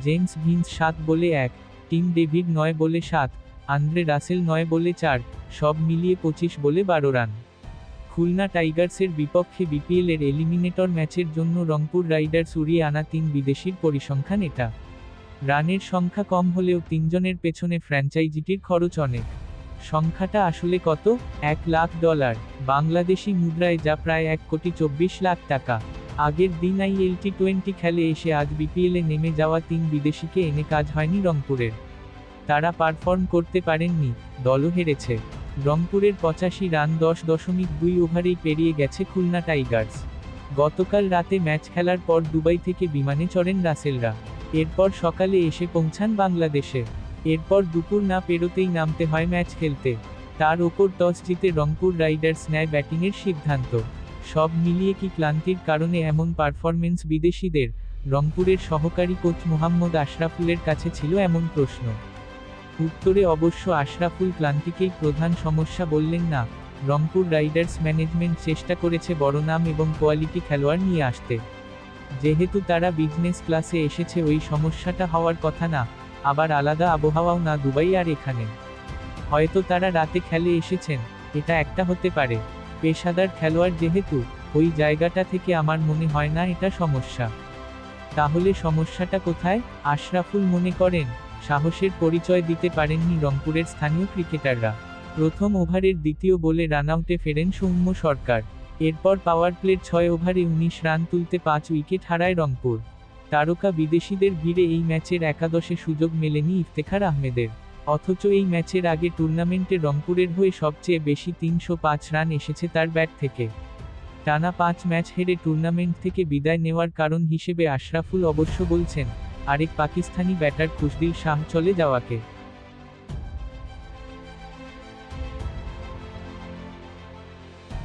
James Vince 7 বলে 1, Tim David 9 বলে 7, Andre Russell 9 বলে 4, সব মিলিয়ে 25 বলে 12 রান। খুলনা টাইগার্সের বিপক্ষে বিপিএলের এলিমিনেটর ম্যাচের জন্য রংপুর রাইডার্স উড়িয়ে আনা 3 বিদেশির পরিসংখ্যান এটা। রানের সংখ্যা কম হলেও তিনজনের পেছনে ফ্র্যাঞ্চাইজিটির খরচ অনেক। সংখ্যাটা আসলে কত? $1,00,000, বাংলাদেশি মুদ্রায় যা প্রায় 1,24,00,000 টাকা। আগের দিন আইএল টি20 খেলে এসে আজ বিপিএলে নেমে যাওয়া 3 বিদেশিকে এনে কাজ হয়নি রংপুরের। তারা পারফর্ম করতে পারেননি, দলও হেরেছে। রংপুরের 85 রান 10.2 ওভারেই পেরিয়ে গেছে খুলনা টাইগার্স। গতকাল রাতে ম্যাচ খেলার পর দুবাই থেকে বিমানে চড়েন রাসেলরা। এরপর সকালে এসে পৌঁছান বাংলাদেশে। এরপর দুপুর না পেরোতেই নামতে হয় ম্যাচ খেলতে। তার ওপর টস জিতে রংপুর রাইডার্স নেয় ব্যাটিংয়ের সিদ্ধান্ত। সব মিলিয়ে কি ক্লান্তির কারণে এমন পারফরমেন্স বিদেশিদের? রংপুরের সহকারী কোচ মোহাম্মদ আশরাফুলের কাছে ছিল এমন প্রশ্ন। উত্তরে অবশ্য আশরাফুল ক্লান্তিকেই প্রধান সমস্যা বললেন না। রংপুর রাইডার্স ম্যানেজমেন্ট চেষ্টা করেছে বড় নাম এবং কোয়ালিটি খেলোয়াড় নিয়ে আসতে। যেহেতু তারা বিজনেস ক্লাসে এসেছে, ওই সমস্যাটা হওয়ার কথা না। আবার আলাদা আবহাওয়াও না দুবাই আর এখানে। হয়তো তারা রাতে খেলে এসেছেন, এটা একটা হতে পারে। পেশাদার খেলোয়াড় যেহেতু, ওই জায়গাটা থেকে আমার মনে হয় না এটা সমস্যা। তাহলে সমস্যাটা কোথায়? আশরাফুল মনে করেন, সাহসের পরিচয় দিতে পারেননি রংপুরের স্থানীয় ক্রিকেটাররা। প্রথম ওভারের দ্বিতীয় বলে রানআউটে ফেরেন সৌম্য সরকার। এরপর পাওয়ার প্লের 6 ওভারে 19 রান তুলতে 5 উইকেট হারায় রংপুর। তারকা বিদেশিদের ভিড়ে এই ম্যাচের একাদশে সুযোগ মেলেনি ইফতেখার আহমেদের। অথচ এই ম্যাচের আগে টুর্নামেন্টে রংপুরের হয়ে সবচেয়ে বেশি 305 রান এসেছে তার ব্যাট থেকে। টানা 5 ম্যাচ হেরে টুর্নামেন্ট থেকে বিদায় নেওয়ার কারণ হিসেবে আশরাফুল অবশ্য বলছেন, আরেক পাকিস্তানি ব্যাটার খুশদিল শাহ চলে যাওয়াকে।